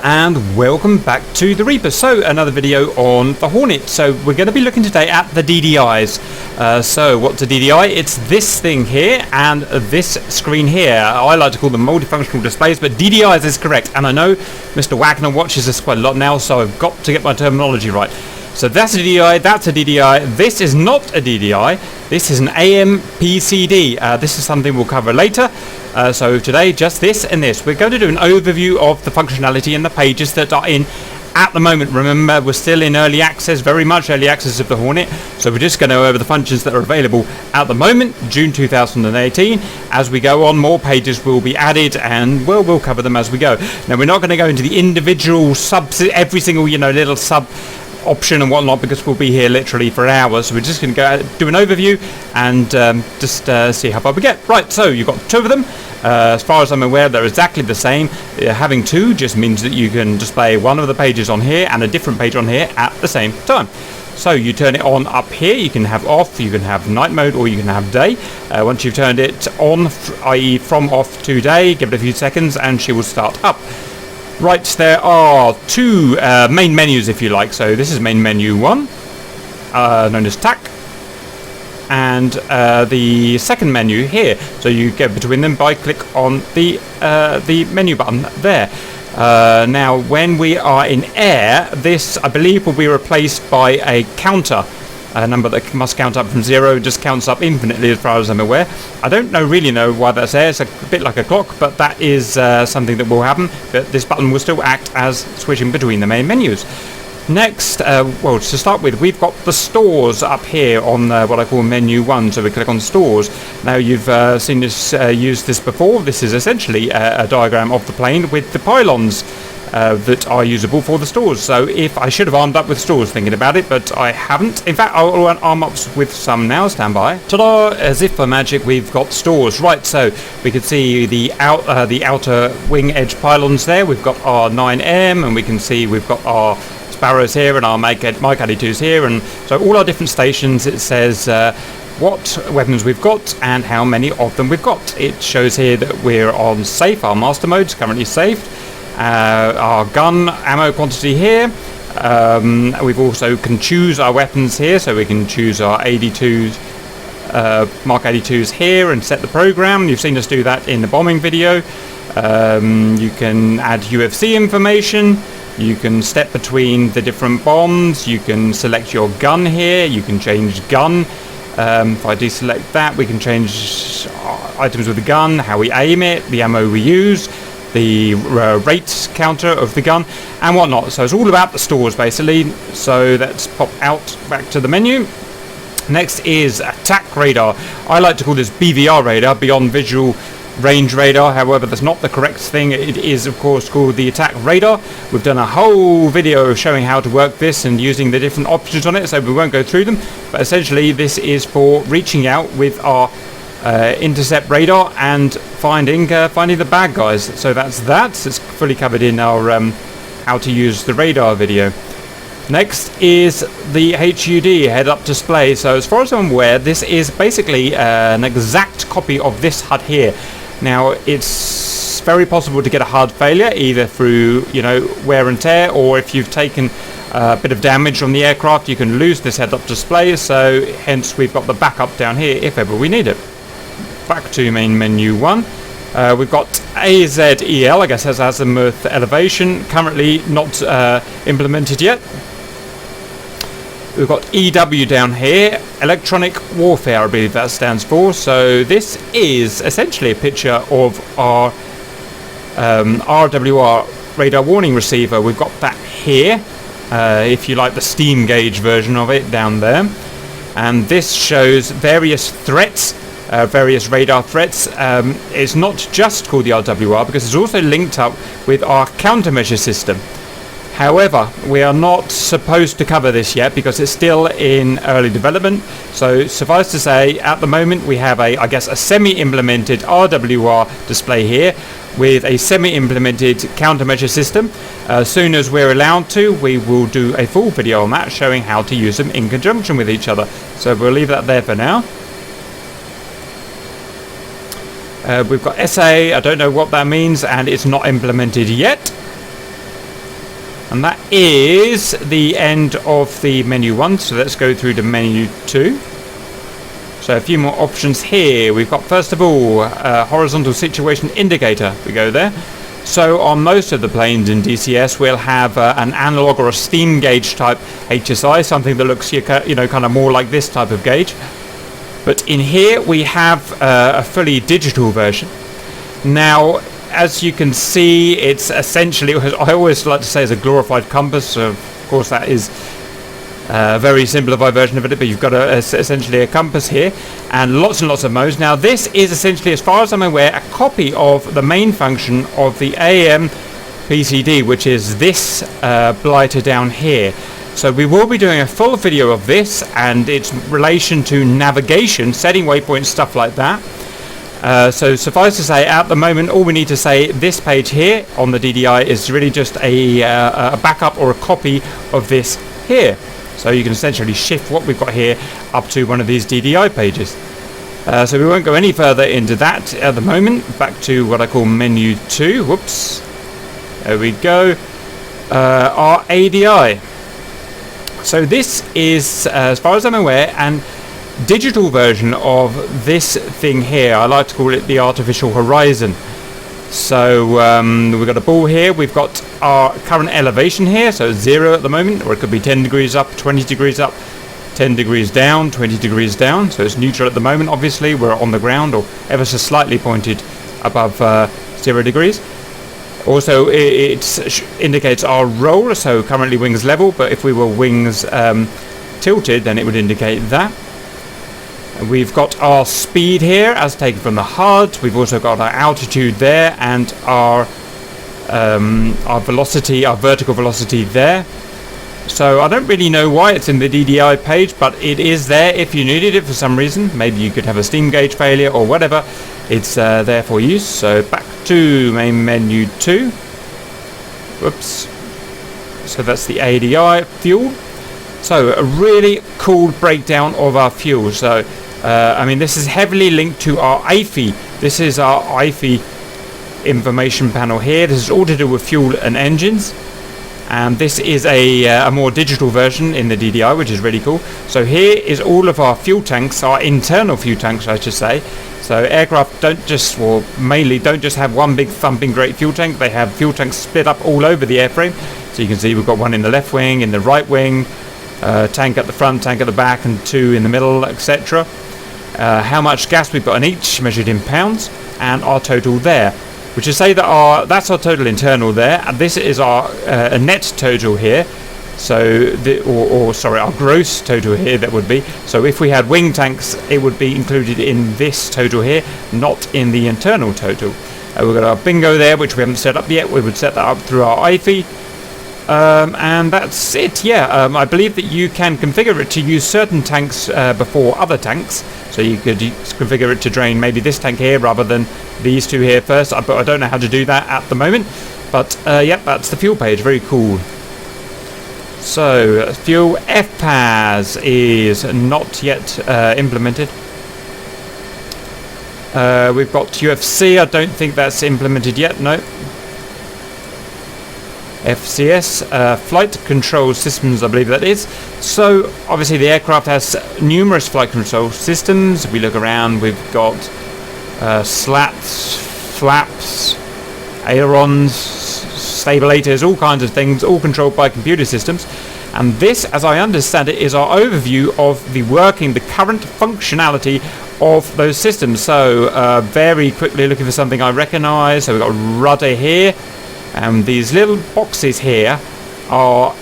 and welcome back to the Reaper. So another video on the Hornet. So we're going to be looking today at the DDIs. So what's a DDI? It's this thing here and this screen here. I like to call them multifunctional displays, but DDIs is correct. And I know Mr. Wagner watches this quite a lot now, so I've got to get my terminology right. So that's a DDI, that's a DDI, this is not a DDI, this is an AMPCD. This is something we'll cover later. So today, just this and this. We're going to do an overview of the functionality and the pages that are in at the moment. Remember, we're still in early access, very much early access of the Hornet. So we're just going to go over the functions that are available at the moment, June 2018. As we go on, more pages will be added, and we'll cover them as we go. Now, we're not going to go into the individual subs, every single, little sub option and whatnot, because we'll be here literally for hours. So we're just going to go do an overview and just see how far we get. Right, so you've got two of them. As far as I'm aware, they're exactly the same. Having two just means that you can display one of the pages on here and a different page on here at the same time. So you turn it on up here, you can have off, you can have night mode, or you can have day. Once you've turned it on, i.e. from off to day, give it a few seconds and she will start up. Right, there are two main menus, if you like. So this is main menu 1, known as Tac, and the second menu here. So you get between them by click on the menu button there. Now, when we are in air, this, I believe, will be replaced by a counter. A number that must count up from 0, just counts up infinitely as far as I'm aware. I don't really know why that's there. It's a bit like a clock, but that is something that will happen. But this button will still act as switching between the main menus. Next, well, to start with, we've got the stores up here on what I call menu 1. So we click on stores. Now, you've seen us use this before. This is essentially a diagram of the plane with the pylons that are usable for the stores. So if I should have armed up with stores thinking about it, but I haven't. In fact, I'll arm up with some now. Stand by. Ta-da! As if by magic, we've got stores. Right, so we can see the outer wing edge pylons there. We've got our 9M, and we can see we've got our Sparrows here and our Mike 82s here, and so all our different stations. It says what weapons we've got and how many of them we've got. It shows here that we're on safe. Our master mode is currently saved. Our gun ammo quantity here. We've also can choose our weapons here, so we can choose our 82s, Mark 82s here, and set the program. You've seen us do that in the bombing video. You can add UFC information. You can step between the different bombs. You can select your gun here. You can change gun. If I deselect that, we can change items with the gun, how we aim it, the ammo we use, the rate counter of the gun, and whatnot. So it's all about the stores, basically. So let's pop out back to the menu. Next is Tac Radar. I like to call this BVR radar, Beyond Visual Range Radar. However, that's not the correct thing. It is, of course, called the Tac Radar. We've done a whole video showing how to work this and using the different options on it, so we won't go through them. But essentially, this is for reaching out with our intercept radar and finding the bad guys. So that's that. It's fully covered in our how to use the radar video. Next is the HUD Head-Up Display. So as far as I'm aware, this is basically an exact copy of this HUD here. Now, it's very possible to get a HUD failure, either through wear and tear, or if you've taken a bit of damage on the aircraft, you can lose this head-up display. So hence we've got the backup down here if ever we need it. Back to main menu 1. We've got AZEL, I guess that's azimuth elevation, currently not implemented yet. We've got EW down here, electronic warfare, I believe that stands for. So this is essentially a picture of our RWR radar warning receiver. We've got that here, if you like the steam gauge version of it down there. And this shows various threats. Various radar threats. It's not just called the RWR because it's also linked up with our countermeasure system. However, we are not supposed to cover this yet because it's still in early development. So suffice to say, at the moment we have a semi-implemented RWR display here with a semi-implemented countermeasure system. As soon as we're allowed to, we will do a full video on that showing how to use them in conjunction with each other. So we'll leave that there for now. We've got SA, I don't know what that means, and it's not implemented yet. And that is the end of the menu 1, so let's go through to menu 2. So a few more options here. We've got, first of all, horizontal situation indicator. We go there. So on most of the planes in DCS, we'll have an analog or a steam gauge type HSI, something that looks, kind of more like this type of gauge. But in here we have a fully digital version. Now, as you can see, it's essentially, I always like to say, it's a glorified compass. Of course, that is a very simplified version of it, but you've got essentially a compass here and lots of modes. Now, this is essentially, as far as I'm aware, a copy of the main function of the AM PCD, which is this blighter down here. So we will be doing a full video of this and its relation to navigation, setting waypoints, stuff like that. So suffice to say, at the moment, all we need to say, this page here on the DDI is really just a backup or a copy of this here. So you can essentially shift what we've got here up to one of these DDI pages. So we won't go any further into that at the moment. Back to what I call menu 2. Whoops. There we go. Our ADI. So this is, as far as I'm aware, an digital version of this thing here. I like to call it the artificial horizon. So we've got a ball here. We've got our current elevation here, so 0 at the moment, or it could be 10 degrees up, 20 degrees up, 10 degrees down, 20 degrees down. So it's neutral at the moment. Obviously we're on the ground, or ever so slightly pointed above 0 degrees. Also, it indicates our roll, so currently wings level, but if we were wings tilted, then it would indicate that. We've got our speed here as taken from the HUD. We've also got our altitude there and our velocity, our vertical velocity there. So I don't really know why it's in the DDI page, but it is there if you needed it for some reason. Maybe you could have a steam gauge failure or whatever. It's there for use. So back to main menu 2. Whoops. So that's the ADI fuel. So a really cool breakdown of our fuel. So I mean, this is heavily linked to our IFE. This is our IFE information panel here. This is all to do with fuel and engines. And this is a more digital version in the DDI, which is really cool. So here is all of our fuel tanks, our internal fuel tanks, I should say. So aircraft mainly don't just have one big thumping great fuel tank. They have fuel tanks split up all over the airframe. So you can see we've got one in the left wing, in the right wing, tank at the front, tank at the back, and 2 in the middle, etc. How much gas we've got in each, measured in pounds, and our total there. Which is say that that's our total internal there, and this is our net total here. So, our gross total here, that would be. So if we had wing tanks, it would be included in this total here, not in the internal total. We've got our bingo there, which we haven't set up yet. We would set that up through our IFE. And that's it. I believe that you can configure it to use certain tanks before other tanks. So you could configure it to drain maybe this tank here rather than these 2 here first. But I don't know how to do that at the moment. But that's the fuel page. Very cool. So fuel FPAS is not yet implemented. We've got UFC. I don't think that's implemented yet. No. FCS, flight control systems, I believe that is. So obviously the aircraft has numerous flight control systems. We look around, we've got slats, flaps, ailerons, stabilators, all kinds of things, all controlled by computer systems. And this, as I understand it, is our overview of the current functionality of those systems. So very quickly looking for something I recognise. So we've got rudder here. These little boxes here are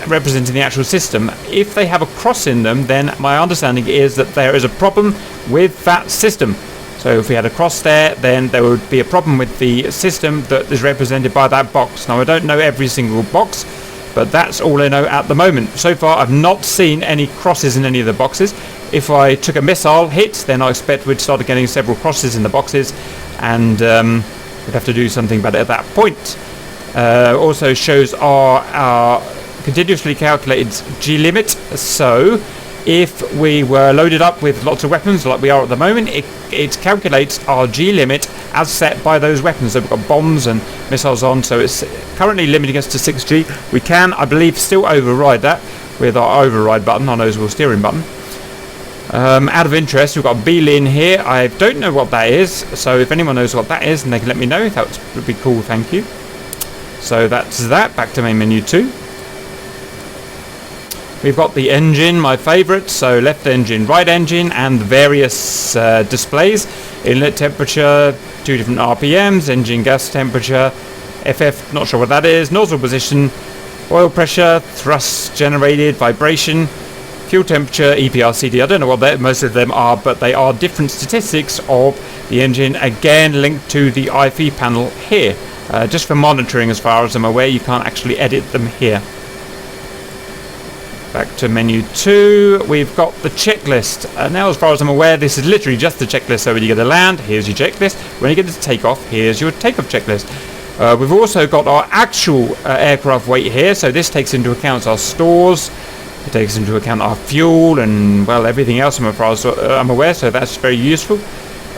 representing the actual system. If they have a cross in them, then my understanding is that there is a problem with that system. So if we had a cross there, then there would be a problem with the system that is represented by that box. Now I don't know every single box, but that's all I know at the moment. So far I've not seen any crosses in any of the boxes. If I took a missile hit, then I expect we'd start getting several crosses in the boxes, and we'd have to do something about it at that point. Also shows our continuously calculated G limit. So if we were loaded up with lots of weapons like we are at the moment, it calculates our G limit as set by those weapons. So we've got bombs and missiles on, so it's currently limiting us to 6G. We can, I believe, still override that with our override button, our nose wheel steering button. Out of interest, we've got B-Lin here. I don't know what that is, so if anyone knows what that is, then they can let me know. That would be cool, thank you. So that's that. Back to main menu 2. We've got the engine, my favourite, so left engine, right engine, and the various displays. Inlet temperature, 2 different RPMs, engine gas temperature, FF, not sure what that is, nozzle position, oil pressure, thrust generated, vibration, fuel temperature, EPRCD. I don't know what most of them are, but they are different statistics of the engine, again linked to the IFE panel here. Just for monitoring, as far as I'm aware, you can't actually edit them here. Back to menu 2, we've got the checklist. Now, as far as I'm aware, this is literally just the checklist. So when you get to land, here's your checklist. When you get to takeoff, here's your takeoff checklist. We've also got our actual aircraft weight here. So this takes into account our stores. It takes into account our fuel and, well, everything else as far as I'm aware. So that's very useful.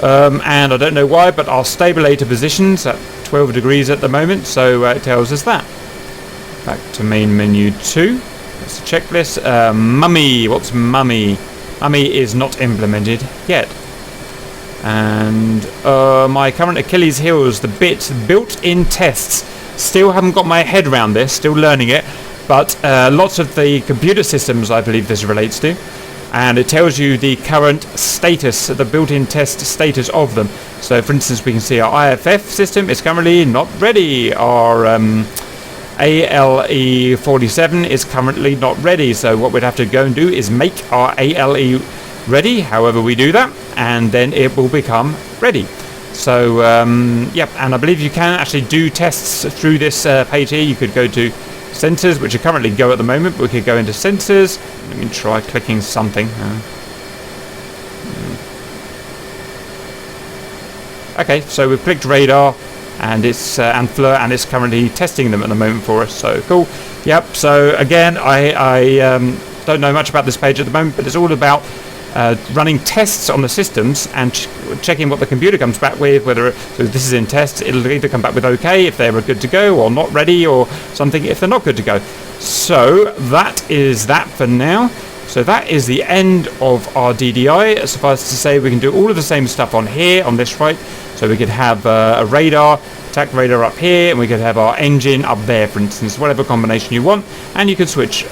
And I don't know why, but our stabilator position's at 12 degrees at the moment. So it tells us that. Back to main menu 2. That's the checklist. Mummy. What's Mummy? Mummy is not implemented yet. And my current Achilles heel is the built-in tests. Still haven't got my head around this. Still learning it. But lots of the computer systems, I believe this relates to. And it tells you the current status, the built-in test status of them. So, for instance, we can see our IFF system is currently not ready. Our ALE47 is currently not ready. So what we'd have to go and do is make our ALE ready. However we do that, and then it will become ready. So, yep, and I believe you can actually do tests through this page here. You could go to sensors, which are currently go at the moment, but we could go into sensors. Let me try clicking something. Okay, so we've clicked radar, and it's and FLIR, and it's currently testing them at the moment for us. So cool. Yep. So again, I don't know much about this page at the moment, but it's all about running tests on the systems and checking what the computer comes back with. Whether so this is in tests, it'll either come back with OK if they're good to go, or not ready, or something if they're not good to go. So that is that for now. So that is the end of our DDI. Suffice to say, we can do all of the same stuff on here, on this right. So we could have a radar, Tac Radar up here, and we could have our engine up there, for instance, whatever combination you want. And you can switch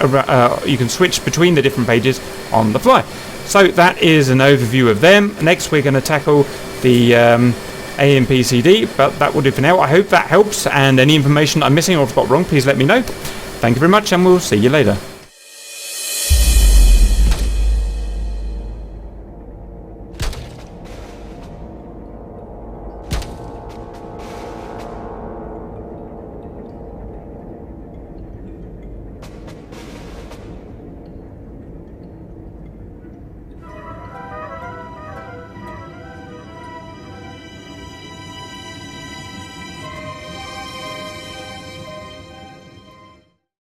between the different pages on the fly. So that is an overview of them. Next, we're going to tackle the AMPCD, but that will do for now. I hope that helps, and any information I'm missing or have got wrong, please let me know. Thank you very much, and we'll see you later.